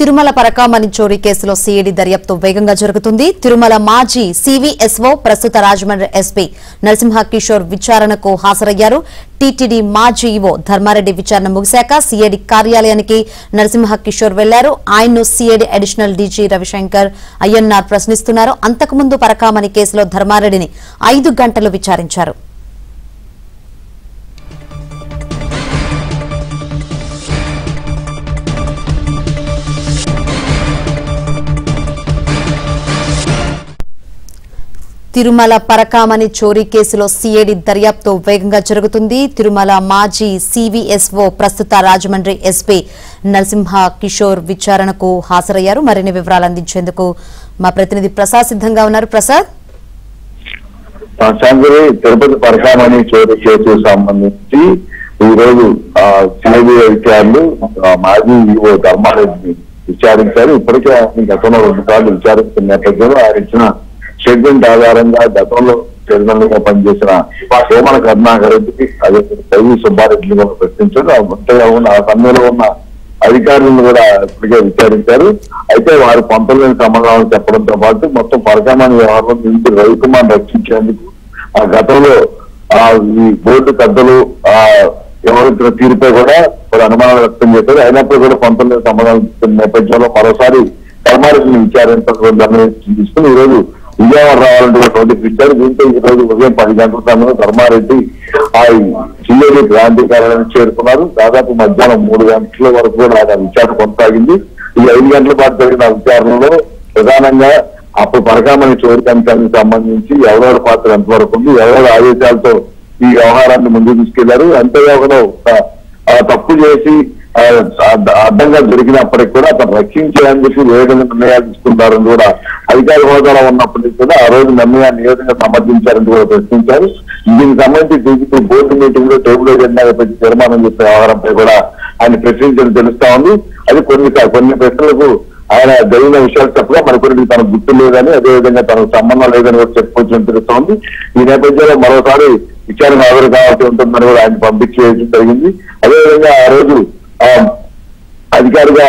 తిరుమల పరకామణి చోరీ కేసులో సిఐడి దర్యాప్తు వేగంగా జరుగుతుంది. తిరుమల మాజీ సివిఎస్ఓ ప్రస్తుత రాజమండ్రి ఎస్పీ నరసింహ కిషోర్ విచారణకు హాజరయ్యారు. టీటీడీ మాజీ ఈవో ధర్మారెడ్డి విచారణ ముగిశాక సిఐడి కార్యాలయానికి నరసింహ కిషోర్ వెళ్లారు. ఆయన్ను CID additional DG Ravishankar Ayyanar ప్రశ్నిస్తున్నారు. అంతకుముందు పరకామణి కేసులో ధర్మారెడ్డిని 5 గంటలు విచారించారు. తిరుమల పరకామణి చోరీ కేసులో సిఐడి దర్యాప్తు వేగంగా జరుగుతుంది. తిరుమల మాజీ సివిఎస్ఓ ప్రస్తుత రాజమండ్రి ఎస్పీ నరసింహ కిషోర్ విచారణకు హాజరయ్యారు. మరిన్ని వివరాలు అందించేందుకు మా ప్రతినిధి ప్రసాద్ సిద్ధంగా ఉన్నారు. ప్రసాద్, తిరుపతి పరకామణి చోరీ కేసుకు సంబంధించి ఈ రోజు సిఐడి అధికారులు మాజీ ఈవో ధర్మారెడ్డిని విచారించారు. ఇప్పటికే గతంలో 2 సార్లు విచారిస్తున్న నేపథ్యంలో ఆయన ఇచ్చిన స్టేట్మెంట్ ఆధారంగా గతంలో చైర్మన్ గా పనిచేసిన సోమన కరుణాకర్ రెడ్డికి అదే వైవి సుబ్బారెడ్డిని కూడా ప్రశ్నించారు. ఆ సమయంలో ఉన్న అధికారులను కూడా ఇప్పటికే విచారించారు. అయితే వారు పొంతలేని సమాధానం చెప్పడంతో పాటు మొత్తం పరకామణి వ్యవహారం నుంచి రవికుమార్ రక్షించేందుకు ఆ గతంలో ఈ బోర్డు పెద్దలు ఎవరిచ్చిన తీరుపై కూడా అనుమానాలు వ్యక్తం చేశారు. అయినప్పుడు కూడా పొంతలేని సమాధానం ఇస్తున్న నేపథ్యంలో మరోసారి ధర్మారెడ్డిని విచారించాలని తీసుకుని ఈ రోజు విజయవాడ రావాలంటే కూడా నోటీస్ ఇచ్చారు. దీంతో ఈ రోజు ఉదయం 10 గంటల సమయంలో ధర్మారెడ్డి ఆ సిఐడి క్రాంతి కార్యాలయానికి చేరుకున్నారు. దాదాపు మధ్యాహ్నం 3 గంటల వరకు కూడా ఆయన విచారణ కొనసాగింది. ఈ 5 గంటల పాటు జరిగిన విచారణలో ప్రధానంగా అప్పుడు పరకామణి చోరీ అంశానికి సంబంధించి ఎవరెవరి పాత్ర ఎంతవరకు ఉంది, ఎవరెవరి ఆదేశాలతో ఈ వ్యవహారాన్ని ముందుకు తీసుకెళ్లారు, అంతేకాకుండా తప్పు చేసి అడ్డంగా దొరికినప్పటికీ కూడా అతను రక్షించేందుకు ఏ విధంగా నిర్ణయాలు తీసుకుంటారని కూడా అధికార హోదాలో ఉన్నప్పటికీ కూడా ఆ రోజు నిర్ణయాన్ని ఏ విధంగా సమర్థించారని కూడా ప్రశ్నించారు. దీనికి సంబంధించి బోర్డు మీటింగ్ లో టేబుల్ ఎజెండాగా పెట్టి తీర్మానం చేసే వ్యవహారంపై కూడా ఆయన ప్రశ్నించడం తెలుస్తా ఉంది. అది కొన్ని ప్రశ్నలకు ఆయన జరిగిన విషయాలు చెప్పగా మరికొన్ని తనకు గుర్తు లేదని, అదేవిధంగా తనకు సంబంధం లేదని కూడా చెప్పుకోవచ్చని తెలుస్తా ఉంది. ఈ నేపథ్యంలో మరోసారి విచారణ హాజరు కావాల్సి ఉంటుందని కూడా ఆయన పంపించేయడం జరిగింది. అదేవిధంగా ఆ రోజు అధికారిగా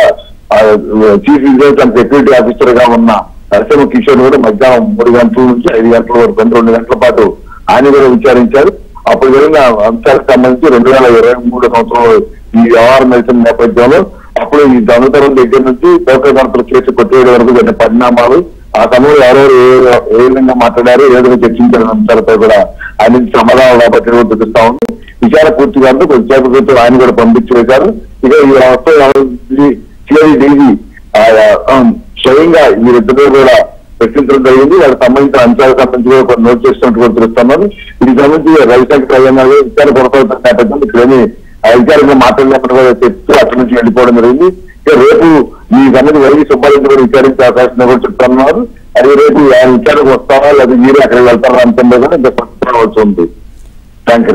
chief vigilance and security officer గా ఉన్న నరసింహ కిషోర్ కూడా మధ్యాహ్నం 3 గంటల నుంచి 5 గంటల వరకు 2 గంటల పాటు ఆయన కూడా విచారించారు. అప్పుడు జరిగిన అంశాలకు సంబంధించి 2023 సంవత్సరంలో ఈ వ్యవహారం నడిచిన నేపథ్యంలో అప్పుడు ఈ దొంగతనం దగ్గర నుంచి దోకగంటల కేసు కొట్టేయడం వరకు జరిగిన పరిణామాలు, ఆ సమయంలో ఎవరెవరు ఏ విధంగా మాట్లాడారు, ఏ విధంగా చర్చించిన అంశాలపై కూడా ఆయన నుంచి సమాధానం రాబట్టి కూడా చూపిస్తా ఉంది. విచారణ పూర్తిగా కొద్దిసేపు క్రితం ఆయన కూడా పంపించేశారు. ఇక ఈ సిఐడి డీజీ స్వయంగా ఈ ఇద్దరు కూడా ప్రశ్నించడం జరిగింది. వాళ్ళకి సంబంధించిన అంశాలకు సంబంధించి కూడా కొన్ని నోట్ చేసినట్టు కూడా తెలుస్తున్నాను. దీనికి సంబంధించి రవిశంకర్ అయ్యన్నారు విచారణ కొనసాగుతున్న నేపథ్యంలో ఇక్కడేమి అధికారంగా మాట్లాడినప్పుడు కూడా చెప్తూ అక్కడి నుంచి వెళ్ళిపోవడం జరిగింది. ఇక రేపు ఈ సంబంధించి వైవి సుబ్బారెడ్డి కూడా విచారించే అవకాశం కూడా చెప్తున్నారు. అది రేపు ఆయన విచారణకు వస్తారా లేదా మీరే అక్కడికి వెళ్తారా అంతే కూడా ఇంకా ప్రశ్న రావాల్సి ఉంది. Thank you.